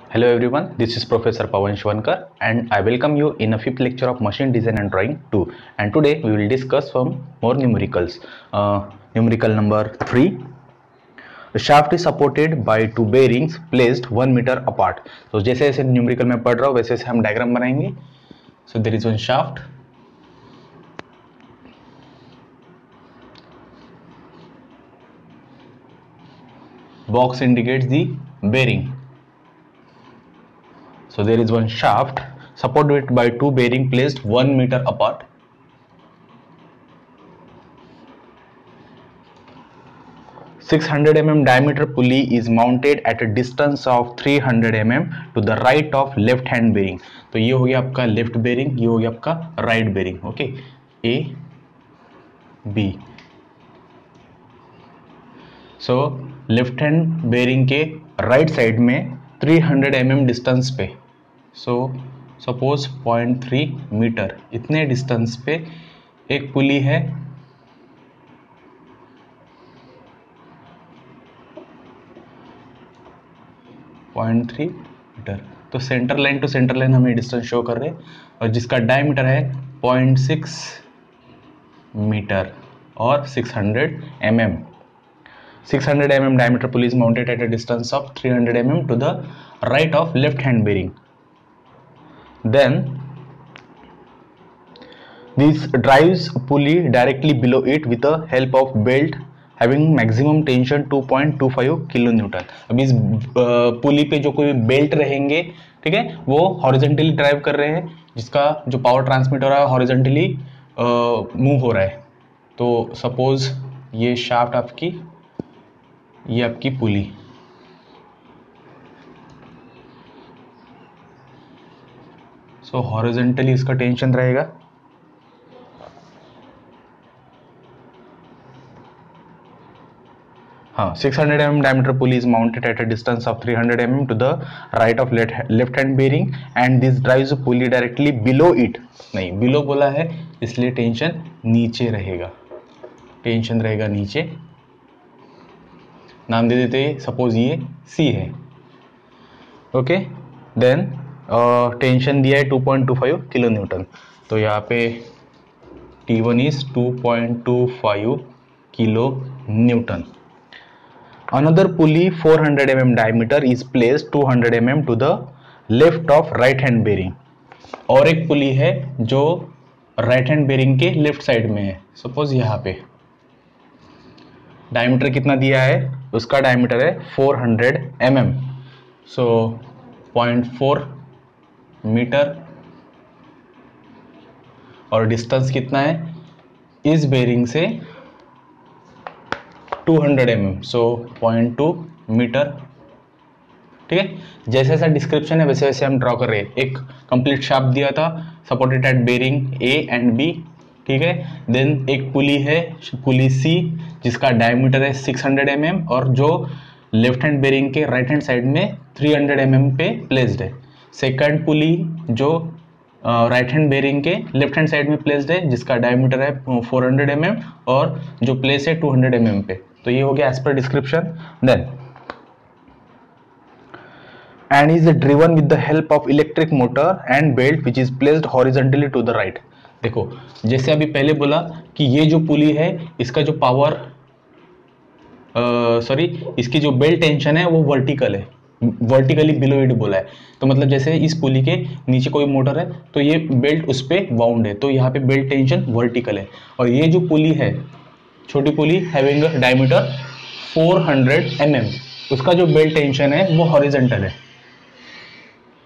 Hello everyone, this is Professor Pawan Shwankar and I welcome you in a fifth lecture of Machine Design and Drawing 2. And today we will discuss some more numericals. Numerical number 3. The shaft is supported by two bearings placed 1 meter apart. So जैसे जैसे numerical में पढ़ रहा हूँ वैसे वैसे हम diagram बनाएंगे. So there is one shaft. Box indicates the bearing. So there is one shaft supported by two bearing placed 1 meter apart. .600 mm diameter pulley is mounted at a distance of 300 mm to the right of left hand bearing. तो ये हो गया आपका left bearing, ये हो गया आपका right bearing. Okay, A B. So left hand bearing के राइट साइड में 300 mm डिस्टेंस पे, सो सपोज 0.3 मीटर इतने डिस्टेंस पे एक पुली है. .3 मीटर. तो centre line to centre line हमें डिस्टेंस शो कर रहे हैं और जिसका डायमीटर है 0.6 मीटर और 600 mm. 600 mm diameter pulley is mounted at a distance of 300 mm to the right of left hand bearing. Then this drives pulley directly below it with the help of belt having maximum tension 2.25 kN. अब इस पुली पे जो कोई belt रहेंगे, ठीक है, वो horizontally drive कर रहे हैं, जिसका जो पावर ट्रांसमिट हो रहा है हॉरिजॉन्टली मूव हो रहा है. तो सपोज ये शाफ्ट आपकी, ये आपकी पुली. सो हॉरिजॉन्टली इसका टेंशन रहेगा. हाँ, 600 mm diameter pulley is mounted at a distance of 300 mm to the right of left hand bearing and this drives the pulley directly below it. नहीं, below बोला है इसलिए टेंशन नीचे रहेगा, टेंशन रहेगा नीचे. नाम दे देते हैं, सपोज ये C है. ओके, देन टेंशन दिया है 2.25 किलो न्यूटन. तो यहाँ पे T1 is 2.25 kilo Newton. Another pulley 400 mm diameter is placed 200 mm to the left of right hand bearing. और एक पुली है जो राइट हैंड बेरिंग के लेफ्ट साइड में है. सपोज यहाँ पे डायमीटर कितना दिया है, उसका डायमीटर है 400 mm. सो 0.4 मीटर और डिस्टेंस कितना है इस बेरिंग से 200 mm. सो 0.2 मीटर. ठीक है, जैसे जैसा डिस्क्रिप्शन है वैसे वैसे हम ड्रॉ कर रहे हैं. एक कंप्लीट शाफ्ट दिया था supported at bearing A and B. ठीक है, देन एक पुली है, पुली सी, जिसका डायमीटर है 600 mm और जो लेफ्ट हैंड बेरिंग के राइट हैंड साइड में 300 mm पे प्लेस्ड है. सेकंड पुली जो राइट हैंड बेरिंग के लेफ्ट हैंड साइड में प्लेस्ड है, जिसका डायमीटर है 400 mm और जो प्लेस है 200 mm पे. तो ये हो गया as per description. Then end is driven with the help of electric motor and belt which is placed horizontally to the right. देखो, जैसे अभी पहले बोला कि ये जो पुली है इसका जो पावर इसकी जो बेल्ट टेंशन है वो वर्टिकल है, वर्टिकली बिलो इट बोला है. तो मतलब जैसे इस पुली के नीचे कोई मोटर है तो ये बेल्ट उस पर बाउंड है, तो यहाँ पे बेल्ट टेंशन वर्टिकल है. और ये जो पुली है, छोटी पुली हैविंग डायमीटर 400 mm, उसका जो बेल्ट टेंशन है वो हॉरिजॉन्टल है,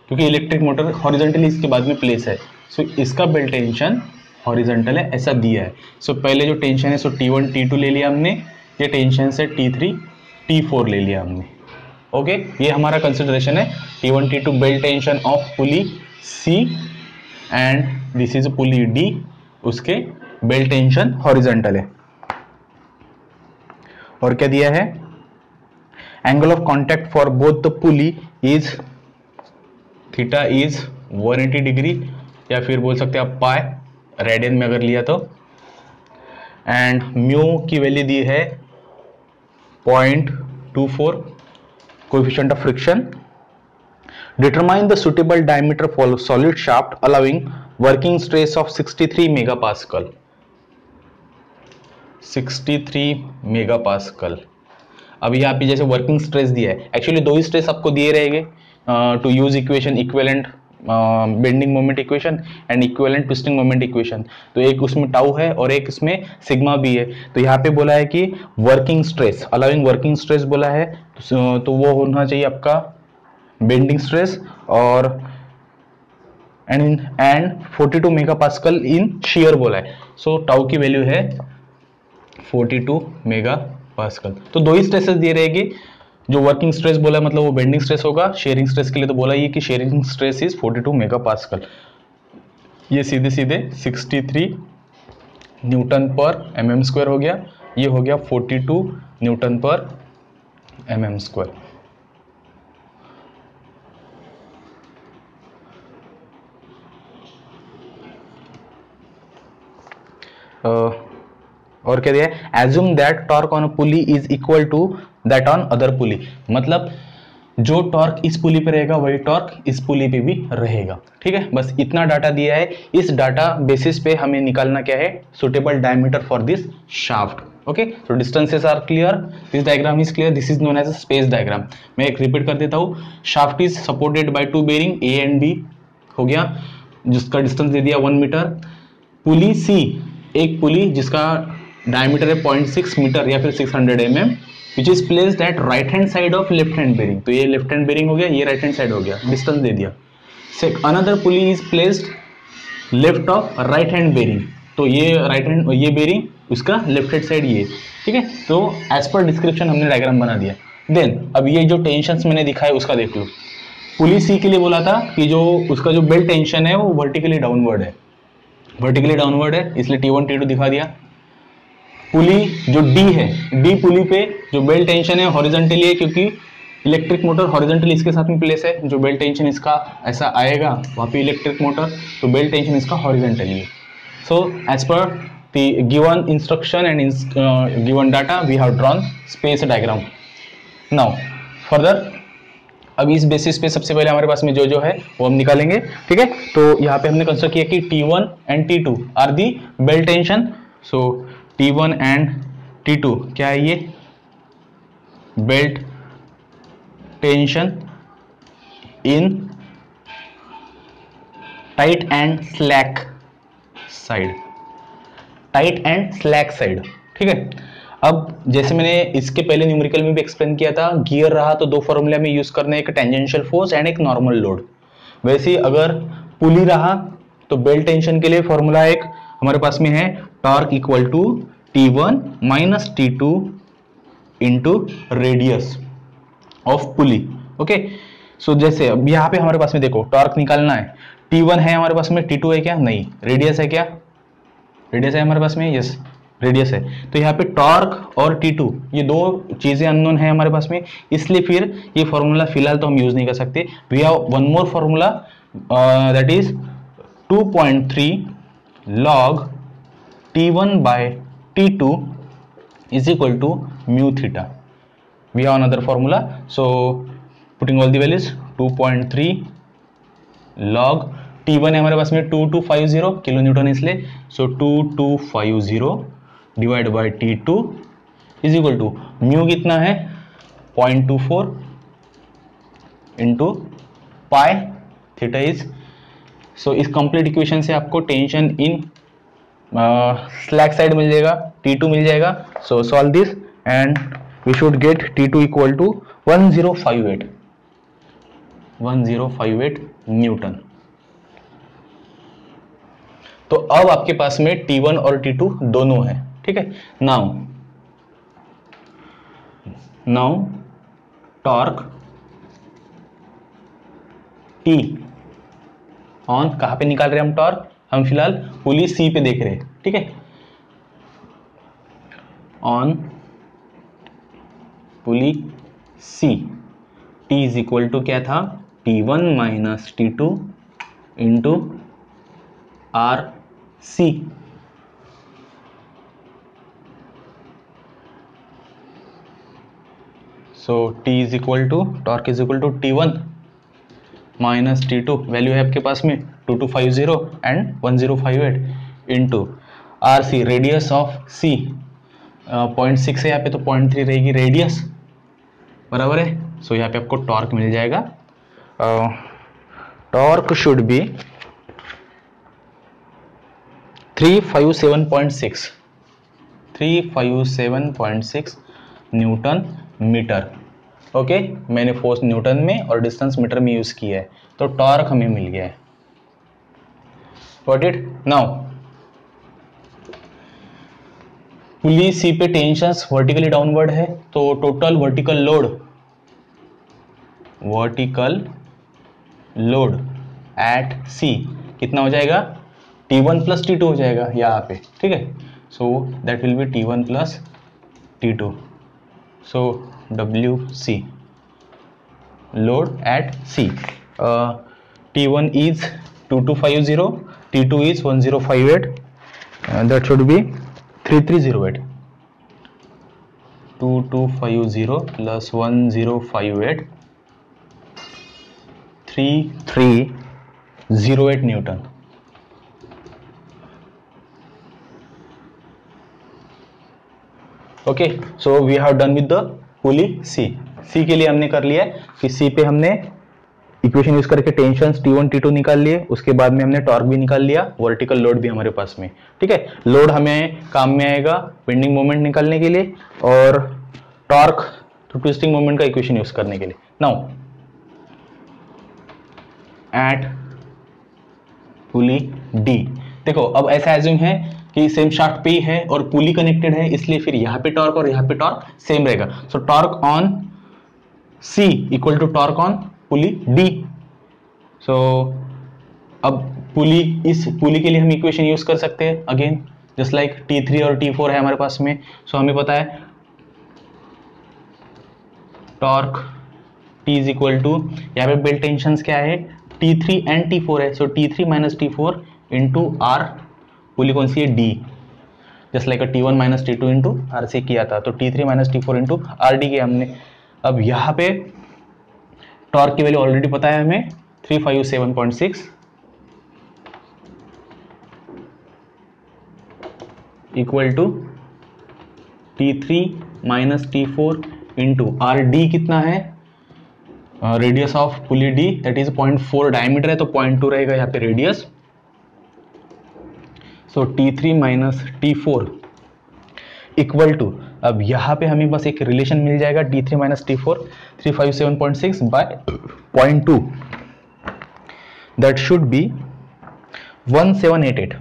क्योंकि इलेक्ट्रिक मोटर हॉरिजॉन्टली इसके बाद में प्लेस है. सो इसका बेल्ट टेंशन हॉरिजॉन्टल है, ऐसा दिया है. सो पहले जो टेंशन है सो T1 T2 ले लिया हमने, ये टेंशन से T3 T4 ले लिया हमने. ओके, ये हमारा कंसिडरेशन है. T1 T2 belt tension of pulley C and this is pulley D, उसके बेल्ट टेंशन हॉरिजॉन्टल है. और क्या दिया है, angle of contact for both the pulley is theta is 180 degree, या फिर बोल सकते हैं आप पाई रेडियन में अगर लिया तो. एंड म्यू की वैल्यू दी है 0.24 coefficient of friction determine the suitable diameter for solid shaft allowing working stress of 63 megapascal. 63 megapascal. अब यहाँ पे जैसे वर्किंग स्ट्रेस दिया है, एक्चुअली दो ही स्ट्रेस आपको दिए रहेंगे to use equation equivalent bending moment equation and equivalent twisting moment equation. तो एक उसमें टाउ है और एक इसमें सिग्मा भी है। तो यहाँ पे बोला है कि working stress allowing working stress बोला है, तो वो होना चाहिए आपका बेंडिंग स्ट्रेस और एंड 42 मेगापास्कल इन शियर बोला है। सो टाउ की वैल्यू है 42 मेगापास्कल। तो दो ही स्ट्रेसेस दिए रहेगी, जो वर्किंग स्ट्रेस बोला है मतलब वो बेंडिंग स्ट्रेस होगा, शेयरिंग स्ट्रेस के लिए तो बोला ये कि शेयरिंग स्ट्रेस इज 42 मेगापास्कल। ये सीधे सीधे 63 न्यूटन पर mm स्क्वायर हो गया, ये हो गया 42 न्यूटन पर mm स्क्वायर। और क्या दिया है, assume that torque on a pulley is equal to that on other pulley. मतलब जो टॉर्क इस पुली पे रहेगा वही टॉर्क इस पुली पे भी रहेगा। ठीक है, बस इतना डाटा दिया है। इस डाटा बेसिस पे हमें निकालना क्या है, suitable diameter for this shaft. Okay, so distances are clear, this diagram is clear, this is known as a space diagram। मैं एक रिपीट कर देता हूँ, shaft is supported by two bearing A and B हो गया, जिसका distance दे दिया 1 मीटर। पुली C, एक पुली जिसका डायमीटर है 0.6 मीटर या फिर 600 mm, which is placed at right hand side of left hand bearing. तो ये लेफ्ट हैंड बेरिंग हो गया, ये राइट हैंड साइड हो गया, डिस्टेंस दे दिया। Another pulley is placed left of right hand bearing, तो ये राइट हैंड ये बेरिंग, उसका लेफ्ट हैंड साइड ये। ठीक है, तो एज पर डिस्क्रिप्शन हमने डायग्राम बना दिया। देन अब ये जो टेंशंस मैंने दिखाया उसका देख लो। पुली सी के लिए बोला था कि जो उसका जो बेल्ट टेंशन है वो वर्टिकली डाउनवर्ड है, वर्टिकली डाउनवर्ड है, इसलिए T1 T2 दिखा दिया। पुली जो D है, D पुली पे जो बेल्ट टेंशन है हॉरिजॉन्टली है, क्योंकि इलेक्ट्रिक मोटर हॉरिजॉन्टली इसके साथ में प्लेस है, जो बेल्ट टेंशन इसका ऐसा आएगा वहाँ पे इलेक्ट्रिक मोटर, तो बेल्ट टेंशन इसका हॉरिजॉन्टली है। So as per the given instruction and given data we have drawn space diagram. Now further, अब इस बेसिस पे सबसे पहले हमारे पास में जो जो है वो हम निकालेंगे। ठीक है, तो यहाँ पे हमने कंसिडर किया कि T1 and T2 are the belt tension. So T1 and T2 क्या है, ये belt tension in tight and slack side, tight and slack side. ठीक है, अब जैसे मैंने इसके पहले न्यूमेरिकल में भी एक्सप्लेन किया था, गियर रहा तो दो फॉर्मूला में यूज करने, एक टेंजेंशियल फोर्स एंड एक नॉर्मल लोड। वैसे अगर पुली रहा तो बेल्ट टेंशन के लिए फॉर्मूला एक हमारे पास में है, torque equal to T1 minus T2 into radius of pulley. Okay, so जैसे अब यहाँ पे हमारे पास में देखो टॉर्क निकालना है, T1 है हमारे पास में, T2 है क्या, नहीं, रेडियस है क्या, रेडियस है हमारे पास में, यस रेडियस है। तो यहाँ पे टॉर्क और T2 ये दो चीजें अननोन है हमारे पास में, इसलिए फिर ये फॉर्मूला फिलहाल तो हम यूज नहीं कर सकते। We have one more formula that is 2.3 log T1 by T2 is equal to mu theta. We have another formula, so putting all the values 2.3 log T1 है हमारे पास में 2250 किलो न्यूटन, इसलिए so 2250 divide by T2 is equal to mu कितना है 0.24 into pi theta is. So इस complete equation से आपको टेंशन इन स्लैक साइड मिल जाएगा, T2 मिल जाएगा। So solve this and we should get T2 equal to 1058 newton. तो अब आपके पास में T1 और T2 दोनों है। ठीक है, नाउ टॉर्क T ऑन कहां पे निकाल रहे हैं हम टॉर्क, हम फिलहाल पुली C पे देख रहे हैं। ठीक है, on pulley C T is equal to क्या था, T1 minus T2 into R C। So T is equal to, torque is equal to T1 minus T2 value है आपके पास में 2250 and 1058 into RC radius of C 0.6 है यहाँ पे, तो 0.3 रहेगी रेडियस, बराबर है। सो यहाँ पे आपको टॉर्क मिल जाएगा, torque should be 357.6 newton metre. Okay, मैंने फोर्स न्यूटन में और डिस्टेंस मीटर में यूज किया है, तो टॉर्क हमें मिल गया है। Got it? नाउ पुली सी पे टेंशंस वर्टिकली डाउनवर्ड है, तो टोटल वर्टिकल लोड एट सी कितना हो जाएगा? T1 प्लस T2 हो जाएगा यहाँ पे, ठीक है। So that will be T1 plus T2, so WC load at C, T1 is 2250, T2 is 1058, that should be 3308, 2250 plus 1058, 3308 newton. Okay, so we have done with the pulley C. C के लिए हमने कर लिया है कि सी पे हमने equation use करके टेंशन T1 T2 निकाल लिए, उसके बाद में हमने टॉर्क भी निकाल लिया, वर्टिकल लोड भी हमारे पास में, ठीक है। लोड हमें काम में आएगा बेंडिंग मोमेंट निकालने के लिए, और टॉर्क तो ट्विस्टिंग मोमेंट का इक्वेशन यूज करने के लिए। नाउ एट पुली डी, देखो अब ऐसा एज्यूम है कि सेम शाफ्ट पे ही है और पुली कनेक्टेड है, इसलिए फिर यहाँ पे टॉर्क और यहाँ पे टॉर्क सेम रहेगा। So torque on C equal to torque on pulley D. So अब पुली, इस पुली के लिए हम इक्वेशन यूज कर सकते हैं अगेन, जस्ट लाइक T3 और T4 है हमारे पास में। सो हमें पता है torque T is equal to, यहाँ पे बेल्ट टेंशंस क्या है? T3 एंड T4 है, so T3 minus T4 into R, pulley कौन सी है? D, just like T1 minus T2 into R से किया था, तो T3 minus T4 into RD किया हमने। अब यहाँ पे टॉर्क की वैल्यू ऑलरेडी पता है हमें 357.6 equal to T3 minus T4 into RD कितना है? Radius of pulley D that is 0.4 diameter है, तो 0.2 रहेगा यहाँ पे radius. So T3 minus T4 equal to, अब यहाँ पे हमें बस एक रिलेशन मिल जाएगा T3 minus T4 357.6 by 0.2, that should be 1788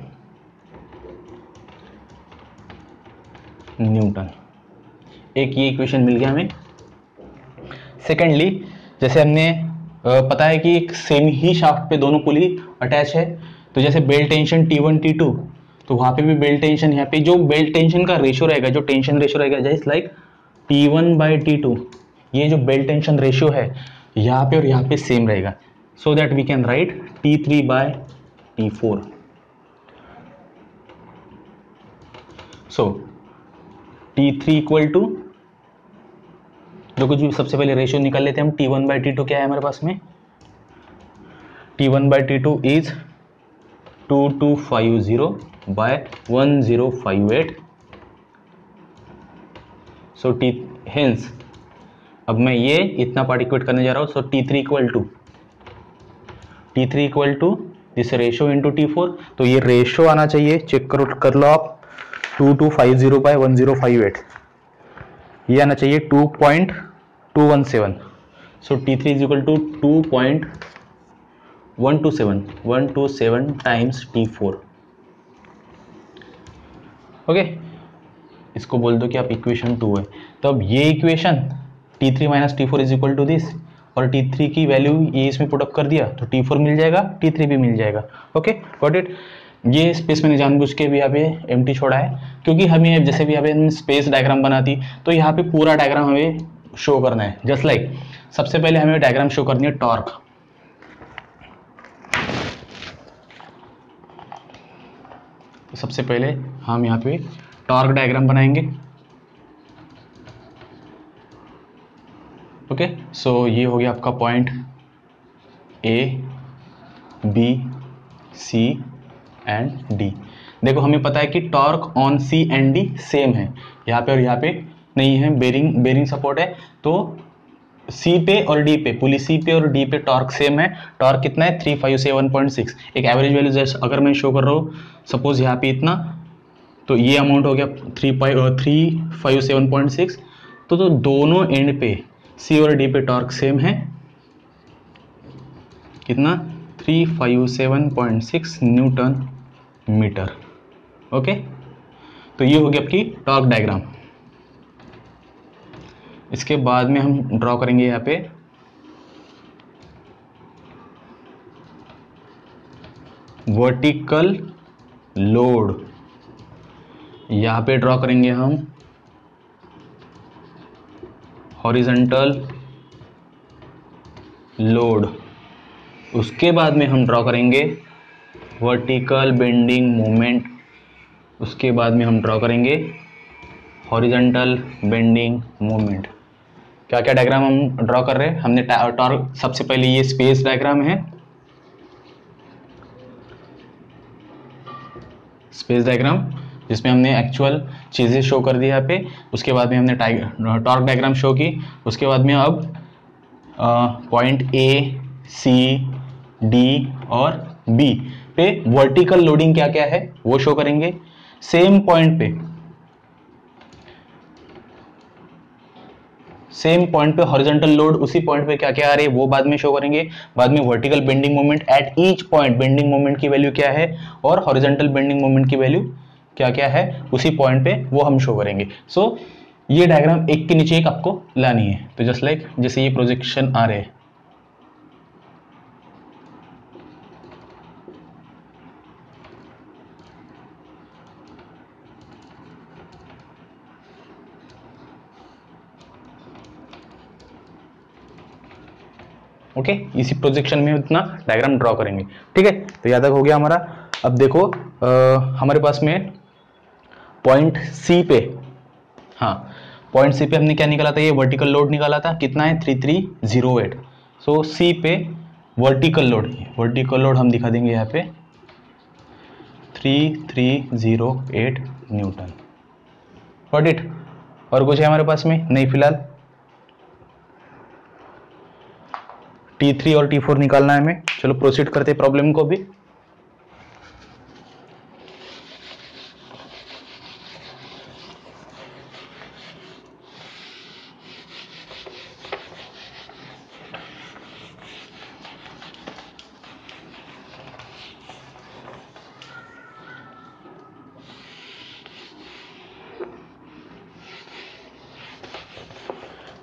newton. एक ये इक्वेशन मिल गया हमें। सेकेंडली, जैसे हमने पता है कि एक सेम ही शाफ्ट पे दोनों पुली अटैच है, तो जैसे बेल्ट टेंशन T1 T2, तो वहां पे भी बेल्ट टेंशन, यहाँ पे जो बेल्ट टेंशन का रेशियो रहेगा, जो टेंशन रेशियो रहेगा, जैसे लाइक T1 बाई T2, ये जो बेल्ट टेंशन रेशियो है यहाँ पे और यहाँ पे सेम रहेगा, so that we can write T3 by T4। So T3 equal to, जो कुछ भी सबसे पहले रेशियो निकाल लेते हैं हम, T1 बाई T2 क्या है हमारे पास में? T1 by T2 is 2250 by 1058, so hence अब मैं ये इतना पार्ट इक्वेट करने जा रहा हूँ। So T3 equal to this ratio into T4, तो ये रेशियो आना चाहिए, चेक करो, कर लो आप, 2250 बाय 1058, ये आना चाहिए 2.217। So T3 is equal to 2.127 times T4। Okay, इसको बोल दो कि आप इक्वेशन 2 है। तो अब ये equation T3 minus T4 is equal to this, और T3 की वैल्यू ये इसमें पुट अप कर दिया, तो T4 मिल जाएगा, T3 भी मिल जाएगा। Okay, got it. ये स्पेस मैंने जानबूझ के भी यहाँ पे एम्प्टी छोड़ा है, क्योंकि हमें जैसे भी यहाँ पे स्पेस डायग्राम बनाती, तो यहाँ पे पूरा डायग्राम हमें शो करना है। जस्ट लाइक सबसे पहले हमें डायग्राम शो करनी है टॉर्क। सबसे पहले हम यहाँ पे टॉर्क डायग्राम बनाएंगे। ओके, सो ये हो गया आपका point A B C and D. देखो हमें पता है कि torque on C and D same है, यहाँ पे और यहाँ पे नहीं है, बेरिंग सपोर्ट है, तो सी पे और डी पे, पुली सी पे और डी पे टॉर्क सेम है। टॉर्क कितना है 357.6, एक एवरेज वैल्यू जैसे अगर मैं शो कर रहा हूँ सपोज यहाँ पे इतना, तो ये अमाउंट हो गया 357.6। तो दोनों एंड पे सी और डी पे टॉर्क सेम है, कितना 357.6 न्यूटन मीटर। ओके, तो ये हो गया आपकी टॉर्क डायग्राम। इसके बाद में हम ड्रॉ करेंगे यहाँ पे वर्टिकल लोड, यहाँ पे ड्रॉ करेंगे हम हॉरिजॉन्टल लोड, उसके बाद में हम ड्रॉ करेंगे वर्टिकल बेंडिंग मोमेंट, उसके बाद में हम ड्रॉ करेंगे हॉरिजॉन्टल बेंडिंग मोमेंट। क्या क्या डायग्राम हम ड्रॉ कर रहे हैं, हमने टॉर्क, सबसे पहले ये स्पेस डायग्राम है, स्पेस डायग्राम जिसमें हमने एक्चुअल चीज़ें शो कर दी यहाँ पे, उसके बाद में हमने टॉर्क डायग्राम शो की, उसके बाद में अब पॉइंट ए सी डी और बी पे वर्टिकल लोडिंग क्या क्या है वो शो करेंगे। सेम पॉइंट पे हॉरिजॉन्टल लोड, उसी पॉइंट पे क्या क्या आ रही है वो बाद में शो करेंगे। बाद में vertical bending moment at each point, bending moment की वैल्यू क्या है और हॉरिजॉन्टल बेंडिंग मोमेंट की वैल्यू क्या क्या है उसी पॉइंट पे वो हम शो करेंगे। सो ये डायग्राम एक के नीचे एक आपको लानी है, तो जस्ट लाइक जैसे ये प्रोजेक्शन आ रहे हैं। ओके, इसी प्रोजेक्शन में इतना डायग्राम ड्रॉ करेंगे। ठीक है, तो यहाँ तक हो गया हमारा। अब देखो हमारे पास में पॉइंट सी पे, हाँ पॉइंट सी पे हमने क्या निकाला था, ये वर्टिकल लोड निकाला था, कितना है 3308। सो सी पे वर्टिकल लोड हम दिखा देंगे यहाँ पे 3308 न्यूटन। Got it? और कुछ है हमारे पास में नहीं फिलहाल। T3 और T4 निकालना है हमें। चलो प्रोसीड करते प्रॉब्लम को भी।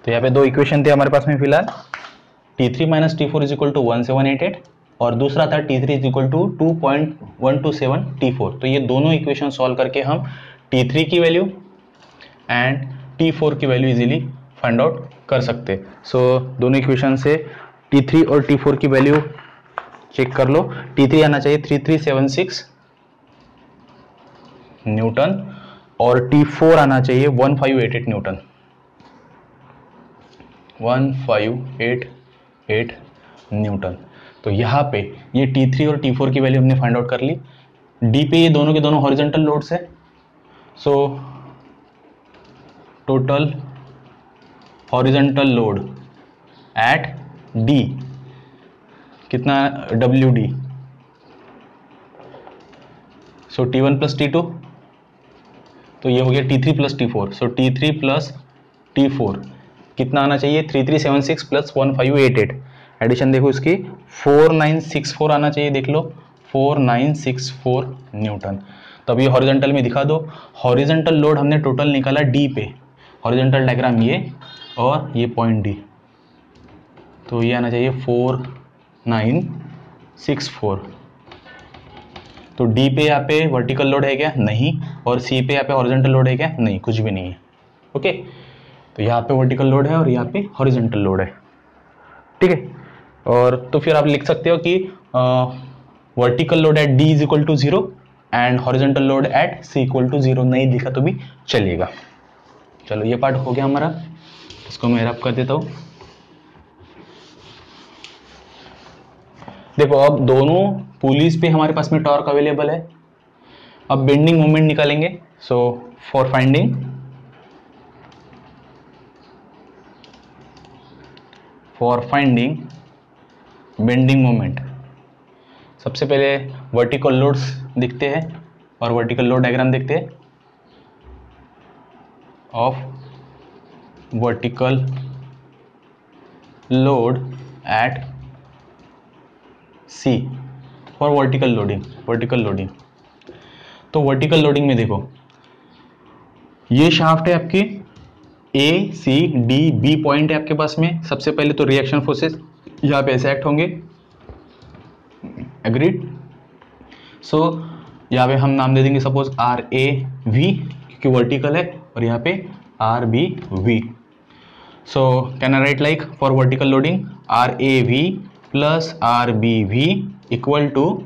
तो यहाँ पे दो इक्वेशन थे हमारे पास में फिलहाल, T3 minus T4 is equal to 1788 और दूसरा था T3 is equal to 2.127 T4। तो ये दोनों इक्वेशन सॉल्व करके हम T3 की वैल्यू एंड T4 की वैल्यू इजीली फाइंड आउट कर सकते। सो दोनों इक्वेशन से T3 और T4 की वैल्यू चेक कर लो। T3 आना चाहिए 3376 न्यूटन और T4 आना चाहिए 1588 न्यूटन, 1588 न्यूटन। तो यहाँ पे ये T3 और T4 की वैल्यू हमने फाइंड आउट कर ली। D पे ये दोनों के दोनों हॉरिजॉन्टल लोड्स है। So total horizontal load eight D कितना WD, सो T1 प्लस T2, तो ये हो गया T3 plus T4। So T3 plus T4 कितना आना चाहिए 3376 प्लस 1588, एडिशन देखो इसकी 4964 आना चाहिए, देख लो 4964 न्यूटन। तब ये हॉरिजॉन्टल में दिखा दो। हॉरिजॉन्टल लोड हमने टोटल निकाला डी पे, हॉरिजॉन्टल डायग्राम ये और ये पॉइंट डी, तो ये आना चाहिए 4964। तो डी पे यहाँ पे वर्टिकल लोड है क्या? नहीं। और सी पे यहाँ पे हॉरिजॉन्टल लोड है क्या? नहीं, कुछ भी नहीं है। ओके, तो यहाँ पे वर्टिकल लोड है और यहाँ पे हॉरिजॉन्टल लोड है। ठीक है, और तो फिर आप लिख सकते हो कि vertical load at D is equal to 0 and horizontal load at C equal to 0, नहीं लिखा तो भी चलेगा। चलो ये पार्ट हो गया हमारा, इसको मैं रब कर देता हूँ। देखो अब दोनों पुलीज पे हमारे पास में टॉर्क अवेलेबल है। अब बेंडिंग मोमेंट निकालेंगे। So for finding bending moment, सबसे पहले वर्टिकल लोड्स दिखते हैं और वर्टिकल लोड डायग्राम देखते हैं of vertical load at C for vertical loading. तो वर्टिकल लोडिंग में देखो ये शाफ्ट है आपकी, A C D B point है आपके पास में। सबसे पहले तो रिएक्शन फोर्सेस यहाँ पे ऐसे एक्ट होंगे, एग्रीड। सो यहाँ पे हम नाम दे देंगे सपोज आर ए वी, क्योंकि वर्टिकल है, और यहाँ पे R B V. So can I write like for vertical loading R A V plus R B V equal to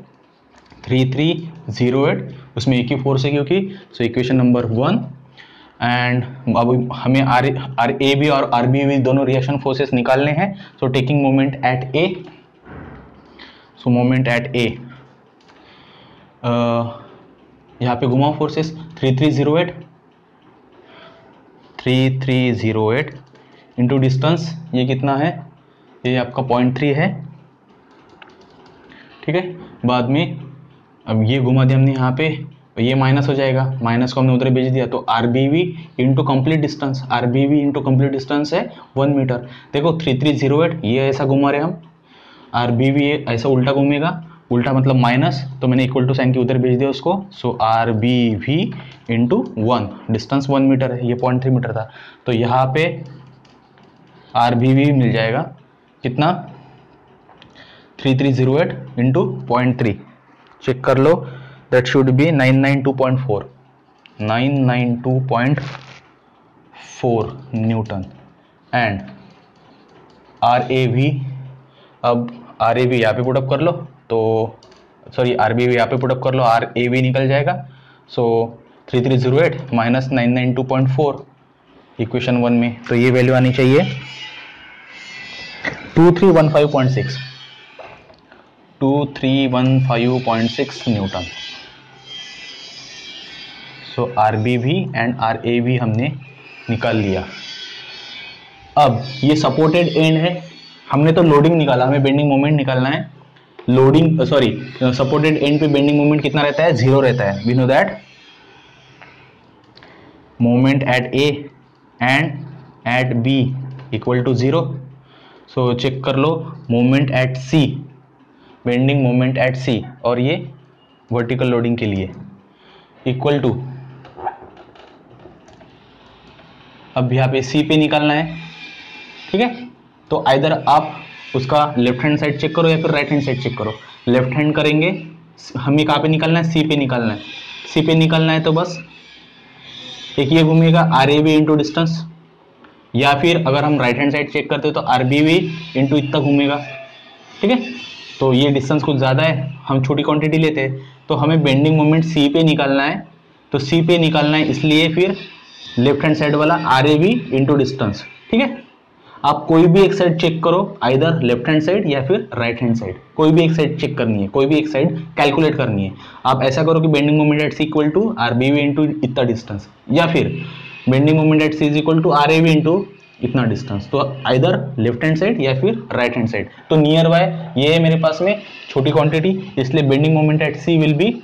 3308, उसमें एक ही फोर्स है क्योंकि। So equation number 1। एंड अब हमें आर ए बी और आर बी वी दोनों reaction forces निकालने हैं। So taking moment at A, so moment at A, यहाँ पे घुमाओ फोर्सेस 3308 इंटू डिस्टेंस, ये कितना है, ये आपका 0.3 है, ठीक है। बाद में अब ये घुमा दिया हमने यहाँ पे, ये माइनस हो जाएगा, माइनस को हमने उधर भेज दिया, तो R B V into complete distance, R B V into complete distance है 1 मीटर। देखो 3308 ये ऐसा घुमा रहे हम, आर बी वी ऐसा उल्टा घूमेगा, उल्टा मतलब माइनस, तो मैंने इक्वल टू साइन के उधर भेज दिया उसको। So R B V into 1, distance 1 meter है, ये 0.3 मीटर था, तो यहाँ पे आर बी वी मिल जाएगा कितना, 3308 इंटू 0.3, चेक कर लो, that should be 992.4 newton. And R A V, अब आर ए वी यहाँ पे पुटअप कर लो, तो सॉरी आर बी वी यहाँ पे पुटअप कर लो, आर ए वी निकल जाएगा। सो 3308 माइनस 992.4 इक्वेशन 1 में, तो ये वैल्यू आनी चाहिए 2315.6 newton. So R B V and R A V हमने निकाल लिया। अब ये सपोर्टेड एंड है, हमने तो लोडिंग निकाला, हमें बेंडिंग मोमेंट निकालना है। लोडिंग सॉरी सपोर्टेड एंड पे बेंडिंग मोमेंट कितना रहता है, 0 रहता है। We know that moment at A and at B equal to 0। So check कर लो, moment at C, bending moment at C, और ये वर्टिकल लोडिंग के लिए इक्वल टू, अब यहाँ पे सी पे निकालना है, ठीक है। तो आइदर आप उसका लेफ्ट हैंड साइड चेक करो या फिर राइट हैंड साइड चेक करो। लेफ्ट हैंड करेंगे, हमें कहाँ पे निकालना है, सी पे निकालना है। सी पे निकालना है तो बस एक ये घूमेगा R A V into distance, या फिर अगर हम राइट हैंड साइड चेक करते हो तो आर बी वी इंटू इतना घूमेगा, ठीक है। तो ये डिस्टेंस कुछ ज़्यादा है, हम छोटी क्वांटिटी लेते हैं, तो हमें बेंडिंग मोमेंट सी पे निकालना है। तो सी पे निकालना है, इसलिए फिर लेफ्ट हैंड साइड वाला R A V into distance, ठीक है। आप कोई भी एक साइड चेक करो, आइदर लेफ्ट हैंड साइड या फिर राइट हैंड साइड, कोई भी एक साइड चेक करनी है, कोई भी एक साइड कैलकुलेट करनी है। आप ऐसा करो कि bending moment at C equal to R B V into इतना डिस्टेंस, या फिर bending moment at C is equal to R A V into इतना डिस्टेंस। तो आइदर लेफ्ट हैंड साइड या फिर राइट हैंड साइड। तो नियर बाय ये है मेरे पास में छोटी क्वांटिटी, इसलिए bending moment at C will be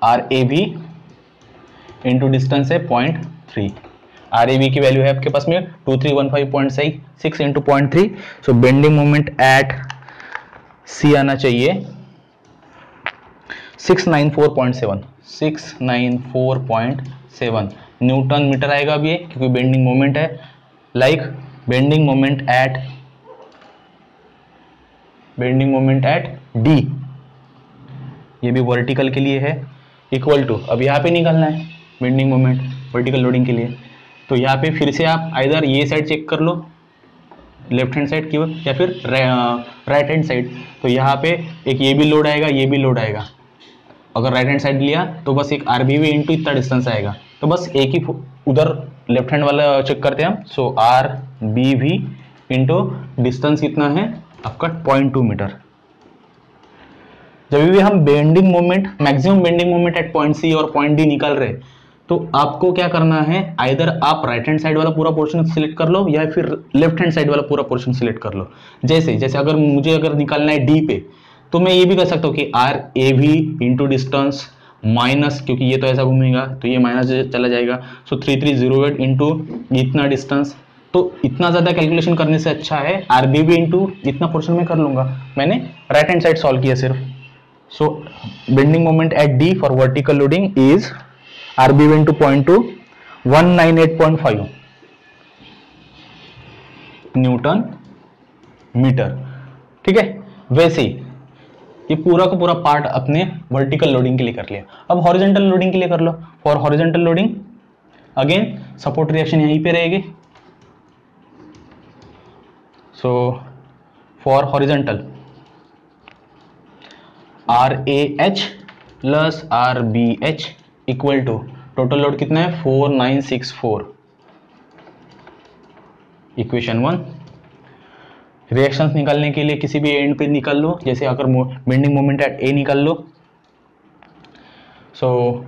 R A V into distance है 0.3। आर ए वी की वैल्यू है आपके पास में 2315.6 into 0.3। So bending moment at C आना चाहिए 694.7 न्यूटन मीटर आएगा अब ये, क्योंकि बेंडिंग मोमेंट है। Like bending moment at D, ये भी वर्टिकल के लिए है, इक्वल टू, अब यहाँ पे निकालना है बेंडिंग मोमेंट वर्टिकल लोडिंग के लिए। तो यहाँ पे फिर से आप आइदर ये साइड चेक कर लो लेफ्ट हैंड साइड की ओर, या फिर राइट हैंड साइड। तो यहाँ पे एक ये भी लोड आएगा, ये भी लोड आएगा। अगर राइट हैंड साइड लिया तो बस एक आर बी वी इंटू इतना डिस्टेंस आएगा, तो बस एक ही उधर लेफ्ट हैंड वाला चेक करते हैं हम। So R B V into distance कितना है आपका 0.2 मीटर, जब भी हम bending moment, maximum bending moment at point C और पॉइंट डी निकाल रहे, तो आपको क्या करना है, आइदर आप राइट हैंड साइड वाला पूरा पोर्शन सिलेक्ट कर लो या फिर लेफ्ट हैंड साइड वाला पूरा पोर्शन सिलेक्ट कर लो। जैसे जैसे अगर मुझे निकालना है डी पे, तो मैं ये भी कर सकता हूँ कि R A V into distance minus, क्योंकि ये तो ऐसा घूमेगा तो ये माइनस चला जाएगा, सो 3308 इंटू इतना डिस्टेंस। तो इतना ज्यादा कैलकुलेशन करने से अच्छा है आरबीबी इंटू इतना पोर्शन में कर लूंगा। मैंने राइट हैंड साइड सॉल्व किया सिर्फ। So bending moment at D for vertical loading is R B B into 0.2 198.5 newton meter. ठीक है, वैसे ही ये पूरा का पूरा पार्ट अपने वर्टिकल लोडिंग के लिए कर लिया। अब हॉरिजॉन्टल लोडिंग के लिए कर लो। For horizontal loading again support reaction यहीं पे रहेगी। So for horizontal R A H plus R B H equal to total load कितना है 4964, इक्वेशन 1। रिएक्शंस निकालने के लिए किसी भी एंड पे निकाल लो, जैसे अगर बेंडिंग मोमेंट एट ए निकाल लो, सो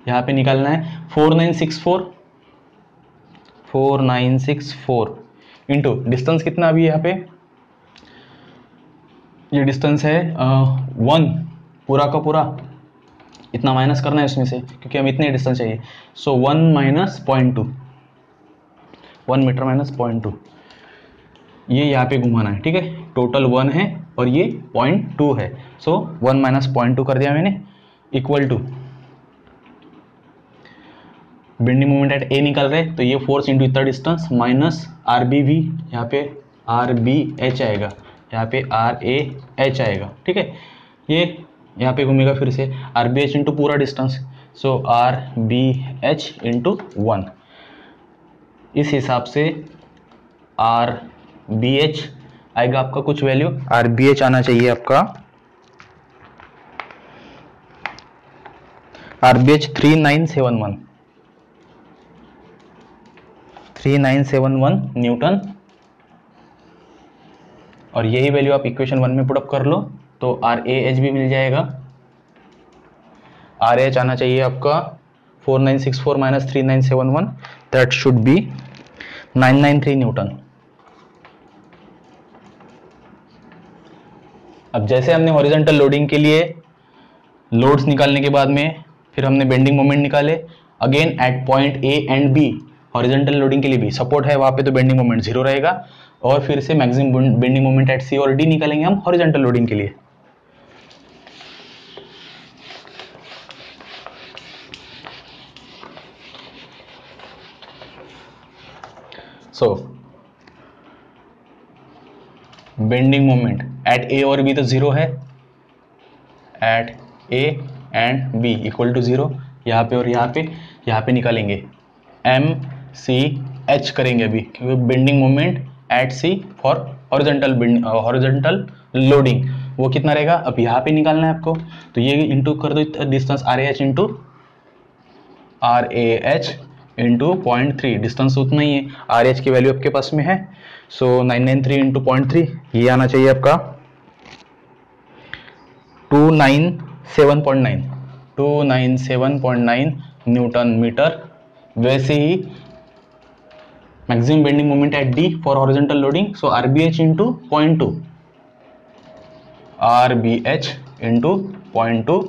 यहाँ पे निकालना है 4964 इंटू डिस्टेंस कितना अभी यहाँ पे, ये डिस्टेंस है 1, पूरा का पूरा इतना माइनस करना है इसमें से, क्योंकि हम इतने डिस्टेंस चाहिए। सो 1 माइनस 0.2, 1 मीटर माइनस 0.2, ये यहाँ पे घुमाना है। ठीक है, टोटल 1 है और ये 0.2 है। सो 1 माइनस 0.2 कर दिया मैंने, equal to bending moment at A निकल रहे, तो ये फोर्स इंटू इतना distance minus R B V, यहाँ पे आर बी एच आएगा, यहाँ पे आर ए एच आएगा। ठीक है, ये यहाँ पे घूमेगा फिर से आर बी एच इंटू पूरा डिस्टेंस, सो आर बी एच इंटू 1। इस हिसाब से आर बी एच आएगा आपका कुछ वैल्यू, आर बी एच आना चाहिए आपका आर बी एच 3971 न्यूटन, और यही वैल्यू आप इक्वेशन 1 में पुट अप कर लो तो आर ए एच भी मिल जाएगा। आर एच आना चाहिए आपका 4964 minus 3971, that should B 993 Newton. अब जैसे हमने हॉरिजॉन्टल लोडिंग के लिए लोड्स निकालने के बाद में फिर हमने बेंडिंग मोमेंट निकाले, again at point A and B horizontal loading के लिए भी सपोर्ट है वहां पे, तो बेंडिंग मोमेंट 0 रहेगा, और फिर से maximum bending moment at C और डी निकालेंगे हम हॉरिजॉन्टल लोडिंग के लिए। So bending moment at A और बी तो 0 है, at A and B equal to 0, यहाँ पे और यहाँ पे निकालेंगे एम सी एच करेंगे अभी, क्योंकि bending moment at C for horizontal loading वो कितना रहेगा, अब यहाँ पे निकालना है आपको, तो ये इंटू कर दो distance R A H into R A H into 0.3, distance उतना ही है, आर एच की वैल्यू आपके पास में है, सो 993 इंटू 0.3, ये आना चाहिए आपका 297.9 न्यूटन मीटर। वैसे ही maximum bending moment at D for horizontal loading, so R B H into 0.2, R B H into 0.2,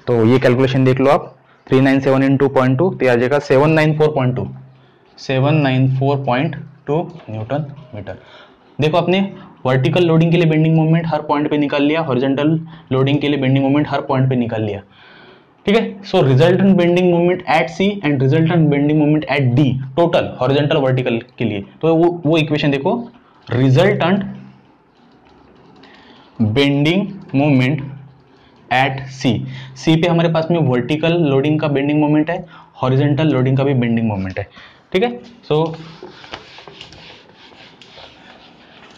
तो ये कैलकुलेशन देख लो आप, 397 इंटू 0.2 तो आ जाएगा 794.2 न्यूटन मीटर। देखो आपने वर्टिकल लोडिंग के लिए बेंडिंग मोमेंट हर पॉइंट पे निकाल लिया, हॉरिजॉन्टल लोडिंग के लिए बेंडिंग मोमेंट हर पॉइंट पे निकाल लिया। ठीक है, सो resultant bending moment at C and resultant bending moment at D total horizontal vertical के लिए, तो वो इक्वेशन देखो, resultant bending moment at C पे हमारे पास में वर्टिकल लोडिंग का बेंडिंग मोमेंट है, हॉरिजॉन्टल लोडिंग का भी बेंडिंग मोमेंट है। ठीक है, सो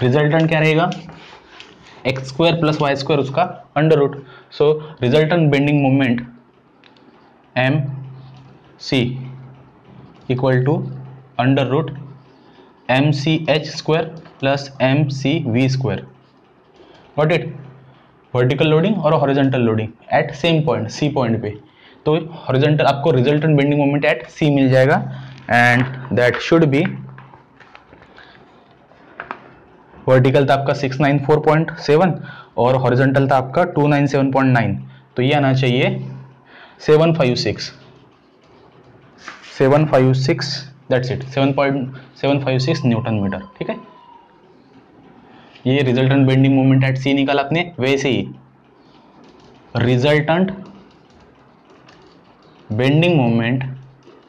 रिजल्टेंट क्या रहेगा, X square plus Y square उसका under root, so resultant bending moment M C equal to under root M C H square plus M C V square, got it. Vertical loading और horizontal loading at same point C point पे, तो horizontal आपको resultant bending moment at C मिल जाएगा and that should be, vertical था आपका 694.7 और horizontal था आपका 297.9, तो ये आना चाहिए 756 दैट्स इट 7.756 न्यूटन मीटर। ठीक है, ये resultant bending moment at C निकाला आपने, वैसे ही resultant bending moment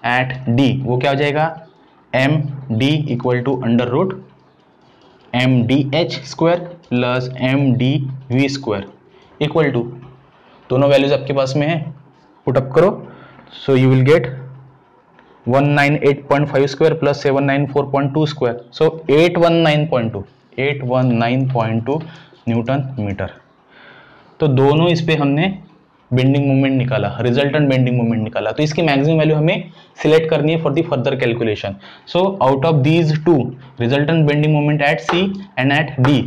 at D वो क्या हो जाएगा, M D equal to under root M D H square plus M D V square equal to, दोनों वैल्यूज आपके पास में है, पुटअप करो, so you will get 198.5 square plus 794.2 square, so 819.2 newton meter. तो दोनों इस पे हमने बेंडिंग मोमेंट निकाला, रिजल्टेंट बेंडिंग मोमेंट निकाला, तो इसकी मैक्सिमम वैल्यू हमें सिलेक्ट करनी है for the further calculation. So out of these two, resultant bending moment at C and at D,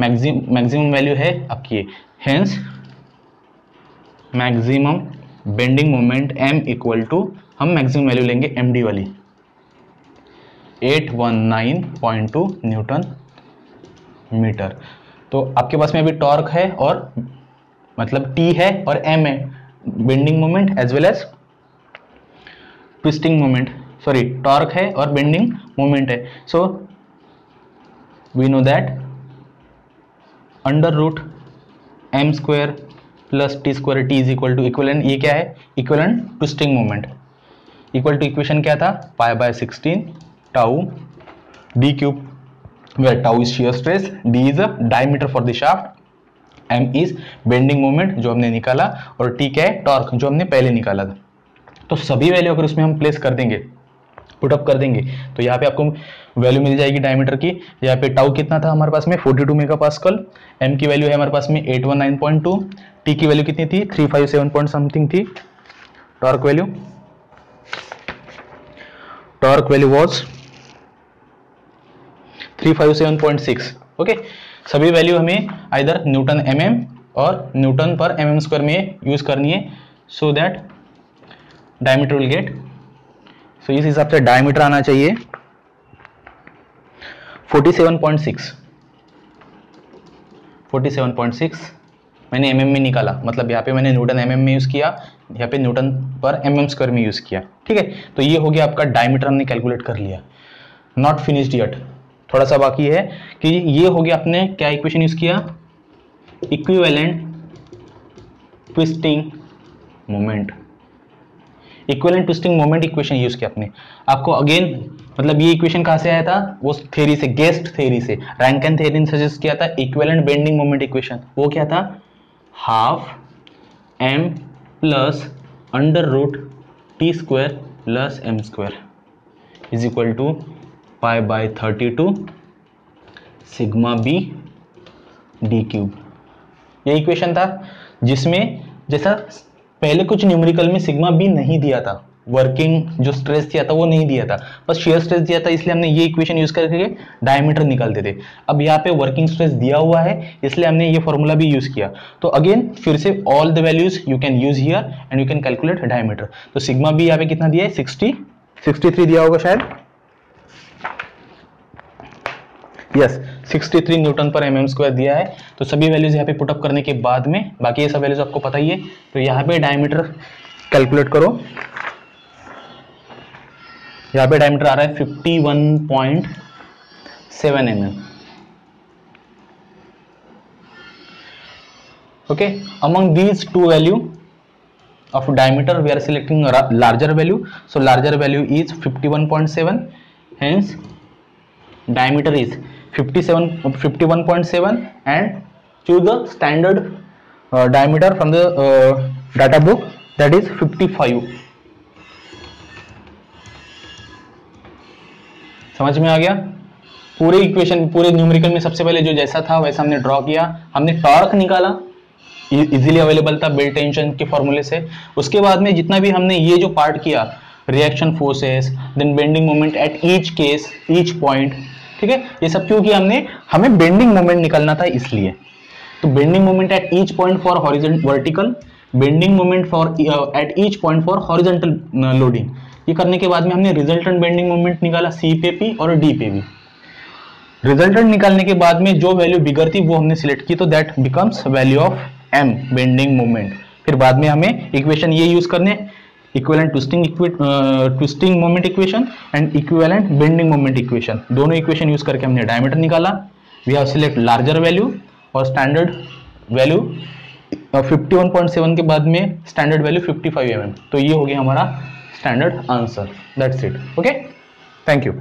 maximum value है आपकी, hence maximum bending moment m equal to, हम maximum value लेंगे md वाली 819.2 newton meter. तो आपके पास में अभी टॉर्क है और मतलब T है और M है, bending moment as well as twisting moment, sorry torque है और बेंडिंग मोमेंट है। So we know that under root m square plus T square T is equal to equivalent, ये क्या है, equivalent twisting moment, equal to equation क्या था, pi by 16 tau D cube, where tau is shear stress, D is a diameter for the shaft, m is bending moment जो हमने निकाला और t क्या है, टॉर्क जो हमने पहले निकाला था। तो सभी वैल्यू अगर उसमें हम प्लेस कर देंगे, पुटअप कर देंगे, तो यहाँ पे आपको वैल्यू मिल जाएगी डायमीटर की। यहाँ पे टाउ कितना था हमारे पास में 42 मेगापास्कल, m की वैल्यू है हमारे पास में 819.2, t की वैल्यू कितनी थी 357 पॉइंट समथिंग थी, टॉर्क वैल्यू वाज 357.6। ओके, सभी वैल्यू हमें आइदर न्यूटन mm और न्यूटन पर mm स्क्वायर में यूज करनी है, so that diameter will get, so इस हिसाब से डायमीटर आना चाहिए 47.6 मैंने mm में निकाला, मतलब यहाँ पे मैंने न्यूटन mm में यूज किया, यहाँ पे न्यूटन पर mm स्क्वायर में यूज किया। ठीक है, तो ये हो गया आपका डायमीटर, हमने कैलकुलेट कर लिया। नॉट फिनिश्ड येट, थोड़ा सा बाकी है कि ये हो गया, आपने क्या इक्वेशन यूज किया, equivalent twisting moment, equivalent twisting moment equation use किया आपने। आपको अगेन मतलब ये इक्वेशन कहां से आया था, वो थ्योरी से, गेस्ट थ्योरी से, रैंकन थ्योरी ने सजेस्ट किया था इक्विवेलेंट बेंडिंग मोमेंट इक्वेशन। वो क्या था, half m plus under root T square plus m square is equal to pi by 32 sigma B D cube. ये इक्वेशन था जिसमें जैसा पहले कुछ न्यूमेरिकल में सिग्मा बी नहीं दिया था, वर्किंग जो स्ट्रेस दिया था वो नहीं दिया था, बस शेयर स्ट्रेस दिया था, इसलिए हमने ये इक्वेशन यूज करके डायमीटर निकालते थे। अब यहाँ पे वर्किंग स्ट्रेस दिया हुआ है, इसलिए हमने ये फॉर्मूला भी यूज किया। तो अगेन फिर से all the values you can use here and you can calculate diameter. तो सिग्मा बी यहाँ पे कितना दिया है, 63 दिया होगा शायद, यस 63 न्यूटन पर mm स्क्वायर दिया है। तो सभी वैल्यूज यहाँ पे पुटअप करने के बाद में, बाकी ये सब वैल्यूज आपको पता ही है, तो यहाँ पे डायमीटर कैलकुलेट करो। यहाँ पे डायमीटर आ रहा है 51.7 mm। Okay, among these two value of diameter we are selecting a larger value, so larger value is 51.7, hence diameter is 51.7 and choose the standard diameter from the data book, that is 55। समझ में आ गया? पूरे equation, पूरे numerical में सबसे पहले जो जैसा था वैसा हमने ड्रॉ किया, हमने टॉर्क निकाला, इजीली अवेलेबल था बेल्ट टेंशन के फॉर्मूले से। उसके बाद में जितना भी हमने ये जो पार्ट किया, reaction forces, then bending moment at each case, each point, ठीक है, ये सब क्यों किया हमने, हमें बेंडिंग मोमेंट निकालना था इसलिए। तो bending moment at each point for horizontal vertical, bending moment for at each point for horizontal loading. ये करने के बाद में हमने रिजल्टेंट बेंडिंग मोमेंट निकाला सी पे पी और डी पे भी। रिजल्टेंट निकालने के बाद में जो वैल्यू बिगर थी वो हमने सिलेक्ट की, तो that becomes value of M bending moment. फिर बाद में हमें इक्वेशन ये यूज करने, equivalent twisting moment equation and equivalent bending moment equation, दोनों इक्वेशन यूज करके हमने डायमीटर निकाला। We have select larger value और स्टैंडर्ड वैल्यू 51.7 के बाद में स्टैंडर्ड वैल्यू 55 mm। तो ये हो गया हमारा standard answer. That's it. Okay, thank you.